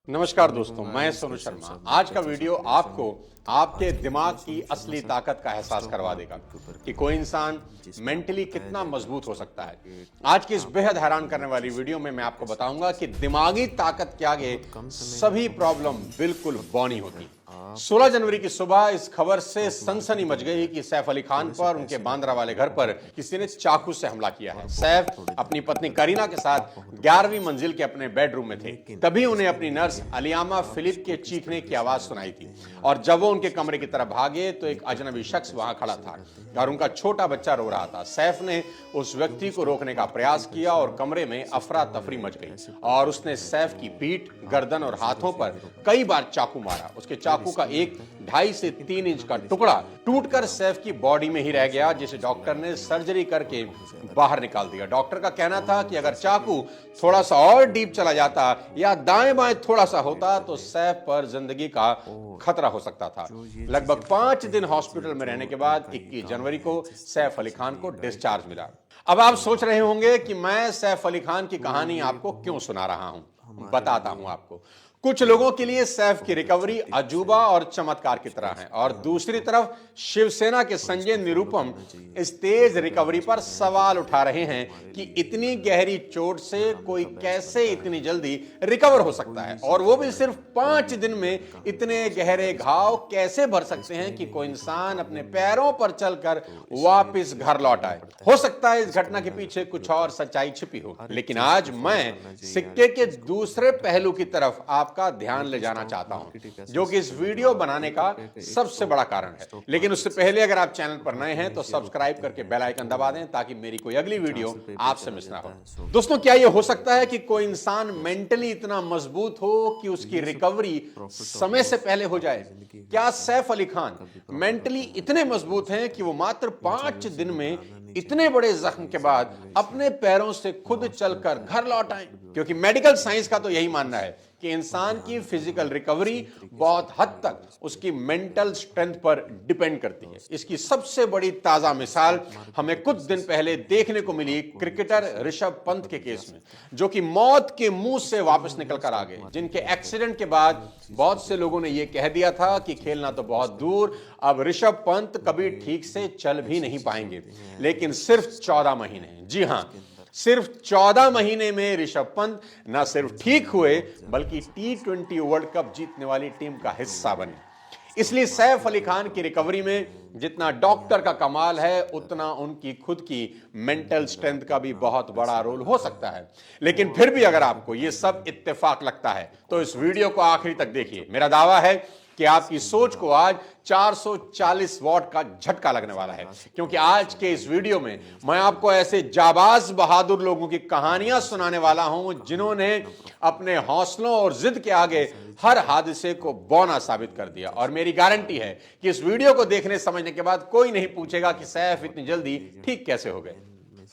नमस्कार दोस्तों, मैं सोनू शर्मा। आज का वीडियो आपको आपके दिमाग की असली ताकत का एहसास करवा देगा कि कोई इंसान मेंटली कितना मजबूत हो सकता है। आज की इस बेहद हैरान करने वाली वीडियो में मैं आपको बताऊंगा कि दिमागी ताकत के आगे सभी प्रॉब्लम बिल्कुल बौनी होती। 16 जनवरी की सुबह इस खबर से सनसनी मच गई कि सैफ अली खान पर उनके बांद्रा वाले घर पर किसी ने चाकू से हमला किया है। सैफ अपनी पत्नी करीना के साथ 11वीं मंजिल के अपने बेडरूम में थे। तभी उन्हें अपनी नर्स अलियामा फिलिप के चीखने की आवाज सुनाई थी और जब वो उनके कमरे की तरफ भागे तो एक अजनबी शख्स वहां खड़ा था और उनका छोटा बच्चा रो रहा था। सैफ ने उस व्यक्ति को रोकने का प्रयास किया और कमरे में अफरा तफरी मच गई और उसने सैफ की पीठ, गर्दन और हाथों पर कई बार चाकू मारा। उसके चाकू का एक 2.5 से 3 इंच का टुकड़ा टूटकर सैफ की बॉडी में ही रह गया, जिसे डॉक्टर ने सर्जरी करके बाहर निकाल दिया। डॉक्टर का कहना था कि अगर चाकू थोड़ा सा और डीप चला जाता या दाएं बाएं थोड़ा सा होता तो सैफ पर जिंदगी का खतरा हो सकता था। लगभग 5 दिन हॉस्पिटल में रहने के बाद 21 जनवरी को सैफ अली खान को डिस्चार्ज मिला। अब आप सोच रहे होंगे कि मैं सैफ अली खान की कहानी आपको क्यों सुना रहा हूं। बताता हूं आपको। कुछ लोगों के लिए सैफ की रिकवरी अजूबा और चमत्कार की तरह है और दूसरी तरफ शिवसेना के संजय निरुपम इस तेज रिकवरी पर सवाल उठा रहे हैं कि इतनी गहरी चोट से कोई कैसे इतनी जल्दी रिकवर हो सकता है और वो भी सिर्फ 5 दिन में। इतने गहरे घाव कैसे भर सकते हैं कि कोई इंसान अपने पैरों पर चलकर वापस घर लौट आए। हो सकता है इस घटना के पीछे कुछ और सच्चाई छिपी हो, लेकिन आज मैं सिक्के के दूसरे पहलू की तरफ आपका ध्यान ले जाना चाहता हूं, जो कि इस वीडियो बनाने का सबसे बड़ा कारण है। लेकिन उससे पहले अगर आप चैनल पर नए हैं तो सब्सक्राइब करके बेल आइकन दबा दें ताकि मेरी कोई अगली वीडियो आपसे मिस ना हो। दोस्तों, क्या यह हो सकता है कि कोई इंसान मेंटली इतना मजबूत हो कि उसकी रिकवरी समय से पहले हो जाए? क्या सैफ अली खान मेंटली इतने मजबूत हैं कि वो मात्र 5 दिन में इतने बड़े जख्म के बाद अपने पैरों से खुद चलकर घर लौट आए? क्योंकि मेडिकल साइंस का तो यही मानना है कि इंसान की फिजिकल रिकवरी बहुत हद तक उसकी मेंटल स्ट्रेंथ पर डिपेंड करती है। इसकी सबसे बड़ी ताजा मिसाल हमें कुछ दिन पहले देखने को मिली क्रिकेटर ऋषभ पंत के केस में, जो कि मौत के मुंह से वापस निकल कर आ गए, जिनके एक्सीडेंट के बाद बहुत से लोगों ने यह कह दिया था कि खेलना तो बहुत दूर, अब ऋषभ पंत कभी ठीक से चल भी नहीं पाएंगे। लेकिन सिर्फ 14 महीने, जी हां, सिर्फ 14 महीने में ऋषभ पंत न सिर्फ ठीक हुए बल्कि T20 वर्ल्ड कप जीतने वाली टीम का हिस्सा बने। इसलिए सैफ अली खान की रिकवरी में जितना डॉक्टर का कमाल है उतना उनकी खुद की मेंटल स्ट्रेंथ का भी बहुत बड़ा रोल हो सकता है। लेकिन फिर भी अगर आपको यह सब इत्तेफाक लगता है तो इस वीडियो को आखिरी तक देखिए। मेरा दावा है कि आपकी सोच को आज 440 वॉट का झटका लगने वाला है, क्योंकि आज के इस वीडियो में मैं आपको ऐसे जाबाज बहादुर लोगों की कहानियां सुनाने वाला हूं जिन्होंने अपने हौसलों और जिद के आगे हर हादसे को बौना साबित कर दिया। और मेरी गारंटी है कि इस वीडियो को देखने समझने के बाद कोई नहीं पूछेगा कि सैफ इतनी जल्दी ठीक कैसे हो गए।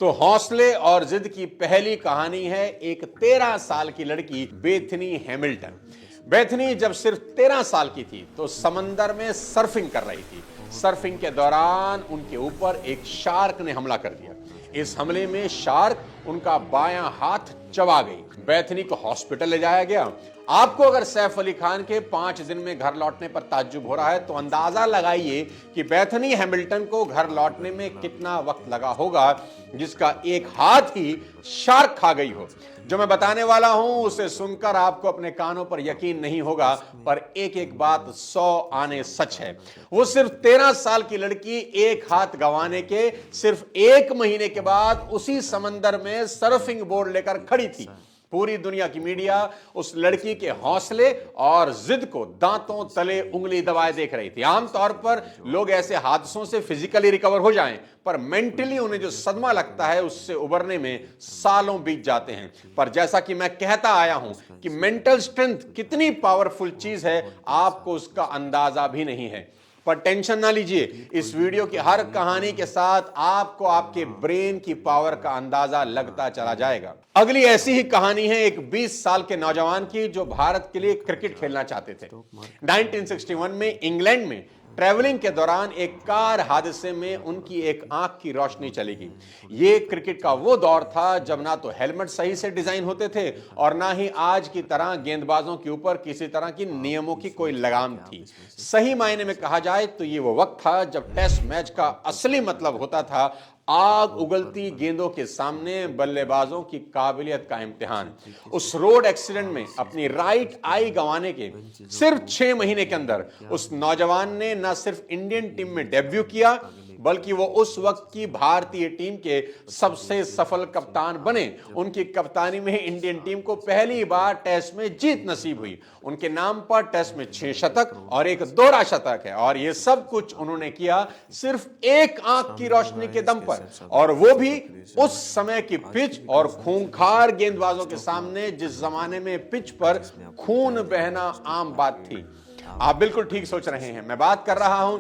तो हौसले और जिद की पहली कहानी है एक 13 साल की लड़की बेथनी हैमिल्टन। बेथनी जब सिर्फ 13 साल की थी तो समंदर में सर्फिंग कर रही थी। सर्फिंग के दौरान उनके ऊपर एक शार्क ने हमला कर दिया। इस हमले में शार्क उनका बायां हाथ चबा गई। बेथनी को हॉस्पिटल ले जाया गया। आपको अगर सैफ अली खान के 5 दिन में घर लौटने पर ताज्जुब हो रहा है तो अंदाजा लगाइए कि बेथनी हैमिल्टन को घर लौटने में कितना वक्त लगा होगा, जिसका एक हाथ ही शार्क खा गई हो। जो मैं बताने वाला हूं उसे सुनकर आपको अपने कानों पर यकीन नहीं होगा, पर एक एक बात 100 आने सच है। वो सिर्फ 13 साल की लड़की एक हाथ गंवाने के सिर्फ 1 महीने के बाद उसी समंदर में सर्फिंग बोर्ड लेकर खड़ी थी। पूरी दुनिया की मीडिया उस लड़की के हौसले और जिद को दांतों तले उंगली दबाए देख रही थी। आमतौर पर लोग ऐसे हादसों से फिजिकली रिकवर हो जाएं, पर मेंटली उन्हें जो सदमा लगता है उससे उबरने में सालों बीत जाते हैं। पर जैसा कि मैं कहता आया हूं कि मेंटल स्ट्रेंथ कितनी पावरफुल चीज है, आपको उसका अंदाजा भी नहीं है। पर टेंशन ना लीजिए, इस वीडियो की हर कहानी के साथ आपको आपके ब्रेन की पावर का अंदाजा लगता चला जाएगा। अगली ऐसी ही कहानी है एक 20 साल के नौजवान की जो भारत के लिए क्रिकेट खेलना चाहते थे। 1961 में इंग्लैंड में ट्रैवलिंग के दौरान एक कार हादसे में उनकी एक आंख की रोशनी चली गई। ये क्रिकेट का वो दौर था जब ना तो हेलमेट सही से डिजाइन होते थे और ना ही आज की तरह गेंदबाजों के ऊपर किसी तरह की नियमों की कोई लगाम थी। सही मायने में कहा जाए तो ये वो वक्त था जब टेस्ट मैच का असली मतलब होता था आग उगलती गेंदों के सामने बल्लेबाजों की काबिलियत का इम्तिहान। उस रोड एक्सीडेंट में अपनी राइट आई गंवाने के सिर्फ 6 महीने के अंदर उस नौजवान ने न सिर्फ इंडियन टीम में डेब्यू किया बल्कि वो उस वक्त की भारतीय टीम के सबसे सफल कप्तान बने। उनकी कप्तानी में इंडियन टीम को पहली बार टेस्ट में जीत नसीब हुई। उनके नाम पर टेस्ट में 6 शतक और एक दोहरा शतक है और ये सब कुछ उन्होंने किया सिर्फ एक आंख की रोशनी के दम पर, और वो भी उस समय की पिच और खूंखार गेंदबाजों के सामने, जिस जमाने में पिच पर खून बहना आम बात थी। आप बिल्कुल ठीक सोच रहे हैं, मैं बात कर रहा हूं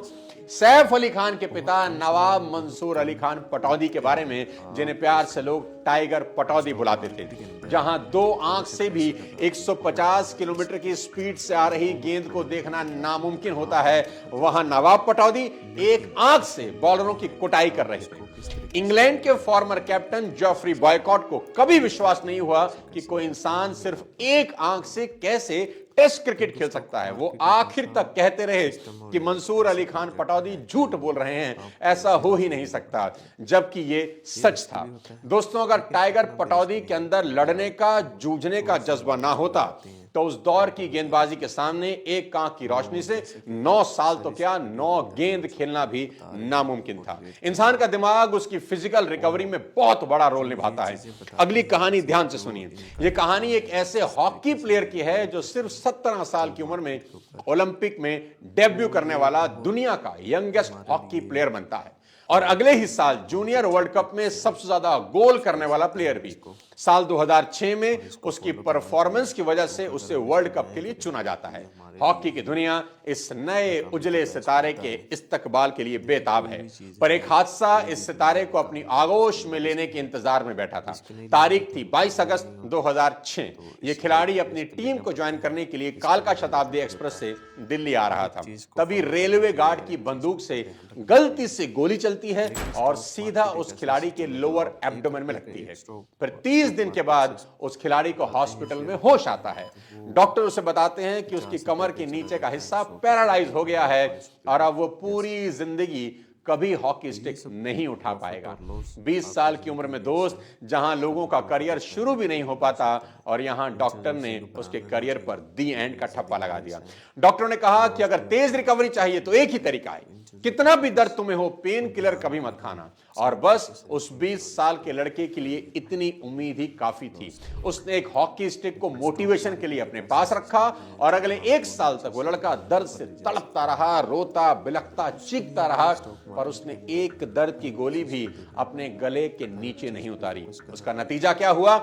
सैफ अली खान के पिता नवाब मंसूर अली खान पटौदी के बारे में, जिन्हें प्यार से लोग टाइगर पटौदी बुलाते थे। जहां 2 आंख से भी 150 किलोमीटर की स्पीड से आ रही गेंद को देखना नामुमकिन होता है, वहां नवाब पटौदी एक आंख से बॉलरों की कुटाई कर रहे थे। इंग्लैंड के फॉर्मर कैप्टन जॉफ्री बॉयकॉट को कभी विश्वास नहीं हुआ कि कोई इंसान सिर्फ एक आंख से कैसे टेस्ट क्रिकेट खेल सकता है। वो आखिर तक कहते रहे कि मंसूर अली खान पटौदी झूठ बोल रहे हैं, ऐसा हो ही नहीं सकता, जबकि ये सच था। दोस्तों, अगर टाइगर पटौदी के अंदर लड़ने का, जूझने का जज्बा ना होता तो उस दौर की गेंदबाजी के सामने एक आंख की रोशनी से 9 साल तो क्या 9 गेंद खेलना भी नामुमकिन था। इंसान का दिमाग उसकी फिजिकल रिकवरी में बहुत बड़ा रोल निभाता है। अगली कहानी ध्यान से सुनिए। यह कहानी एक ऐसे हॉकी प्लेयर की है जो सिर्फ 17 साल की उम्र में ओलंपिक में डेब्यू करने वाला दुनिया का यंगेस्ट हॉकी प्लेयर बनता है और अगले ही साल जूनियर वर्ल्ड कप में सबसे ज्यादा गोल करने वाला प्लेयर भी। साल 2006 में उसकी परफॉर्मेंस की वजह से उसे वर्ल्ड कप के लिए चुना जाता है। हॉकी की दुनिया इस नए उजले सितारे के इस्तकबाल के लिए बेताब है, पर एक हादसा इस सितारे को अपनी आगोश में लेने के इंतजार में बैठा था। तारीख थी 22 अगस्त 2006। यह खिलाड़ी अपनी टीम को ज्वाइन करने के लिए कालका शताब्दी एक्सप्रेस से दिल्ली आ रहा था। तभी रेलवे गार्ड की बंदूक से गलती से गोली चलती है और सीधा उस खिलाड़ी के लोअर एब्डोमेन में लगती है। फिर 30 दिन के बाद उस खिलाड़ी को हॉस्पिटल में होश आता है। डॉक्टर उसे बताते हैं कि उसकी कमर के नीचे का हिस्सा पैरालाइज हो गया है और अब वो पूरी जिंदगी कभी हॉकी स्टिक नहीं उठा पाएगा। 20 साल की उम्र में दोस्त, जहां लोगों का करियर शुरू भी नहीं हो पाता और यहां डॉक्टर ने उसके करियर पर दी एंड का ठप्पा लगा दिया। डॉक्टर ने कहा कि अगर तेज रिकवरी चाहिए तो एक ही तरीका है, कितना भी दर्द तुम्हें हो, पेन किलर कभी मत खाना। और बस उस 20 साल के लड़के के लिए इतनी उम्मीद ही काफी थी। उसने एक हॉकी स्टिक को मोटिवेशन के लिए अपने पास रखा और अगले 1 साल तक वो लड़का दर्द से तड़पता रहा, रोता बिलखता चीखता रहा, पर उसने एक दर्द की गोली भी अपने गले के नीचे नहीं उतारी। उसका नतीजा क्या हुआ?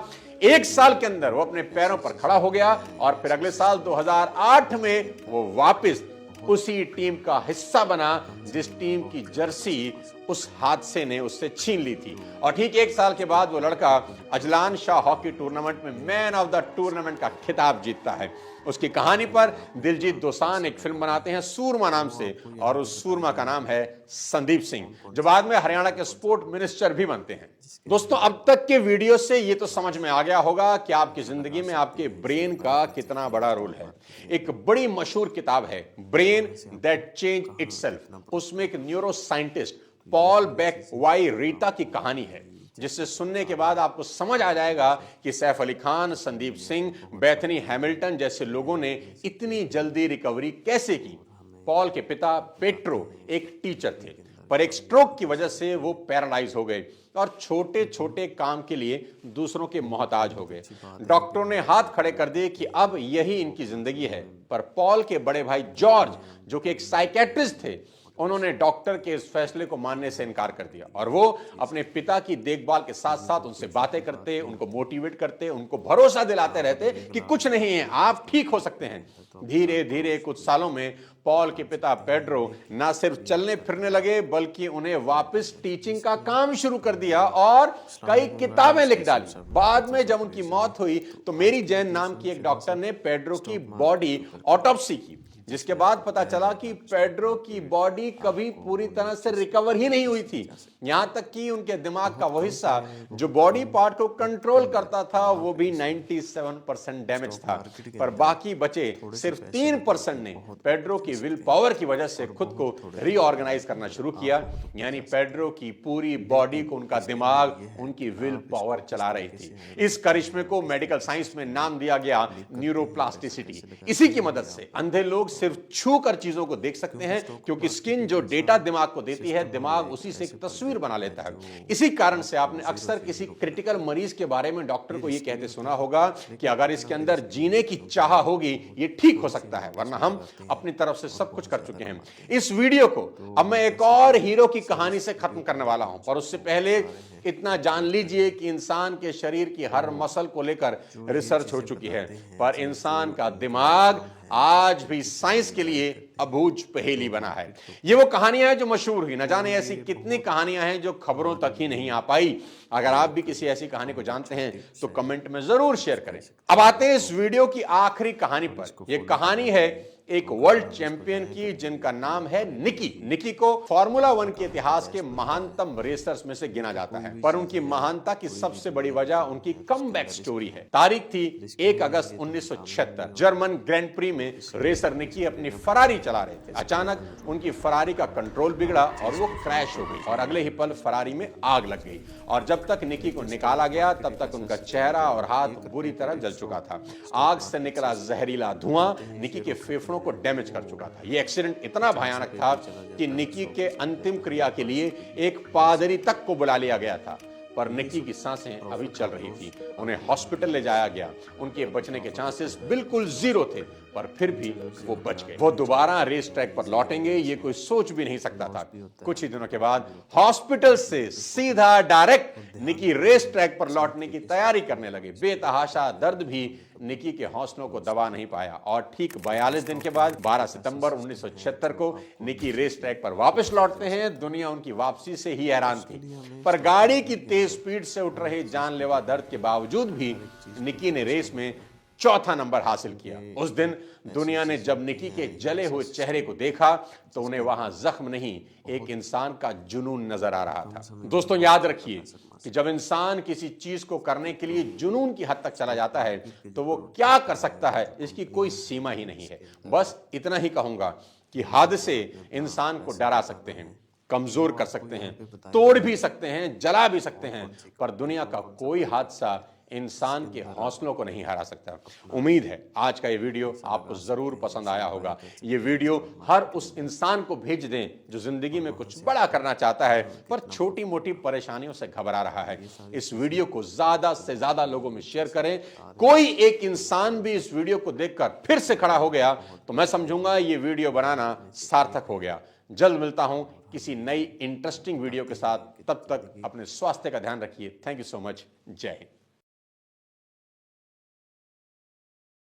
1 साल के अंदर वो अपने पैरों पर खड़ा हो गया और फिर अगले साल 2008 में वो वापस उसी टीम का हिस्सा बना जिस टीम की जर्सी उस हादसे ने उससे छीन ली थी। और ठीक 1 साल के बाद वो लड़का अजलान शाह हॉकी टूर्नामेंट में मैन ऑफ द टूर्नामेंट का खिताब जीतता है। उसकी कहानी पर दिलजीत दोसांझ एक फिल्म बनाते हैं सूरमा नाम से, और उस सूरमा का नाम है संदीप सिंह, जो बाद में हरियाणा के स्पोर्ट मिनिस्टर भी बनते हैं। दोस्तों, अब तक के वीडियो से ये तो समझ में आ गया होगा कि आपकी जिंदगी में आपके ब्रेन का कितना बड़ा रोल है। एक बड़ी मशहूर किताब है ब्रेन दैट चेंज इटसेल्फ। उसमें एक neuroscientist Paul Bach y Rita की कहानी है, जिससे सुनने के बाद आपको समझ आ जाएगा कि सैफ अली खान, संदीप सिंह, बेथनी हैमिल्टन जैसे लोगों ने इतनी जल्दी रिकवरी कैसे की। पॉल के पिता पेट्रो एक टीचर थे, पर एक स्ट्रोक की वजह से वो पैरालाइज हो गए और छोटे छोटे काम के लिए दूसरों के मोहताज हो गए। डॉक्टरों ने हाथ खड़े कर दिए कि अब यही इनकी जिंदगी है, पर पॉल के बड़े भाई जॉर्ज, जो कि एक साइकेट्रिस्ट थे, उन्होंने डॉक्टर के इस फैसले को मानने से इनकार कर दिया और वो अपने पिता की देखभाल के साथ साथ उनसे बातें करते, उनको मोटिवेट करते, उनको भरोसा दिलाते रहते कि कुछ नहीं है, आप ठीक हो सकते हैं। धीरे धीरे कुछ सालों में पॉल के पिता पेड्रो ना सिर्फ चलने फिरने लगे बल्कि उन्हें वापस टीचिंग का काम शुरू कर दिया और कई किताबें लिख डाली। बाद में जब उनकी मौत हुई तो मेरी जैन नाम की एक डॉक्टर ने पेड्रो की बॉडी ऑटोप्सी की, जिसके बाद पता चला कि पेड्रो की बॉडी कभी पूरी तरह से रिकवर ही नहीं हुई थी। यहां तक कि उनके दिमाग का वो हिस्सा जो बॉडी पार्ट को कंट्रोल करता था वो भी 97% डैमेज था, पर बाकी बचे सिर्फ 3% ने पेड्रो की विल पावर की वजह से खुद को रीऑर्गेनाइज करना शुरू किया। यानी पेड्रो की पूरी बॉडी को उनका दिमाग, उनकी विल पावर चला रही थी। इस करिश्मे को मेडिकल साइंस में नाम दिया गया न्यूरोप्लास्टिसिटी। इसी की मदद से अंधे लोग सिर्फ छू कर चीजों को देख सकते हैं, क्योंकि स्किन जो डेटा दिमाग को देती है, दिमाग उसी से एक तस्वीर बना लेता है। इसी कारण से आपने अक्सर किसी क्रिटिकल मरीज के बारे में डॉक्टर को यह कहते सुना होगा कि अगर इसके अंदर जीने की चाह होगी ये ठीक हो सकता है, वरना हम अपनी तरफ से सब कुछ कर चुके हैं। इस वीडियो को अब मैं एक और हीरो की कहानी से खत्म करने वाला हूं, पर उससे पहले इतना जान लीजिए कि इंसान के शरीर की हर मसल को लेकर रिसर्च हो चुकी है, पर इंसान का दिमाग आज भी साइंस के लिए अबूझ पहेली बना है। ये वो कहानियां हैं जो मशहूर हुई, न जाने ऐसी कितनी कहानियां हैं जो खबरों तक ही नहीं आ पाई। अगर आप भी किसी ऐसी कहानी को जानते हैं तो कमेंट में जरूर शेयर करें। अब आते हैं इस वीडियो की आखिरी कहानी पर। यह कहानी है एक वर्ल्ड चैंपियन की जिनका नाम है निकी। निकी को फार्मूला 1 के इतिहास के महानतम रेसर्स में से गिना जाता है, पर उनकी महानता की सबसे बड़ी वजह उनकी कमबैक स्टोरी है। तारीख थी 1 अगस्त 1976। जर्मन ग्रैंड प्री में रेसर निकी अपनी फरारी चला रहे थे। अचानक उनकी फरारी का कंट्रोल बिगड़ा और वो क्रैश हो गई और अगले ही पल फरारी में आग लग गई। और जब तक निकी को निकाला गया तब तक उनका चेहरा और हाथ बुरी तरह जल चुका था। आग से निकला जहरीला धुआं निकी के फेफड़ों को डैमेज कर चुका था। यह एक्सीडेंट इतना भयानक था कि निकी के अंतिम क्रिया के लिए एक पादरी तक को बुला लिया गया था, पर निकी की सांसें अभी चल रही थी। उन्हें हॉस्पिटल ले जाया गया। उनके बचने के चांसेस बिल्कुल जीरो थे, पर फिर भी वो बच गए। वो दोबारा रेस ट्रैक पर लौटेंगे ये कोई सोच भी नहीं सकता था। कुछ ही दिनों के बाद हॉस्पिटल से सीधा डायरेक्ट निकी रेस ट्रैक पर लौटने की तैयारी करने लगे। बेतहाशा दर्द भी निकी के हौसलों को दबा नहीं पाया और ठीक 42 दिन के बाद 12 सितंबर 1976 को निकी रेस ट्रैक पर वापस लौटते हैं। दुनिया उनकी वापसी से ही हैरान थी, पर गाड़ी की तेज स्पीड से उठ रहे जानलेवा दर्द के बावजूद भी निकी ने रेस में चौथा नंबर हासिल किया। उस दिन दुनिया ने जब निकी के जले हुए चेहरे को देखा तो उन्हें वहां जख्म नहीं, एक इंसान का जुनून नजर आ रहा था। दोस्तों याद रखिए कि जब इंसान किसी चीज को करने के लिए जुनून की हद तक चला जाता है तो वो क्या कर सकता है इसकी कोई सीमा ही नहीं है। बस इतना ही कहूंगा कि हादसे इंसान को डरा सकते हैं, कमजोर कर सकते हैं, तोड़ भी सकते हैं, जला भी सकते हैं, पर दुनिया का कोई हादसा इंसान के हौसलों को नहीं हरा सकता। उम्मीद है आज का ये वीडियो आपको जरूर पसंद आया होगा। ये वीडियो हर उस इंसान को भेज दें जो जिंदगी में कुछ बड़ा करना चाहता है पर छोटी मोटी परेशानियों से घबरा रहा है। इस वीडियो को ज्यादा से ज्यादा लोगों में शेयर करें। कोई एक इंसान भी इस वीडियो को देखकर फिर से खड़ा हो गया तो मैं समझूंगा ये वीडियो बनाना सार्थक हो गया। जल्द मिलता हूं किसी नई इंटरेस्टिंग वीडियो के साथ। तब तक अपने स्वास्थ्य का ध्यान रखिए। Thank you so much. जय हिंद।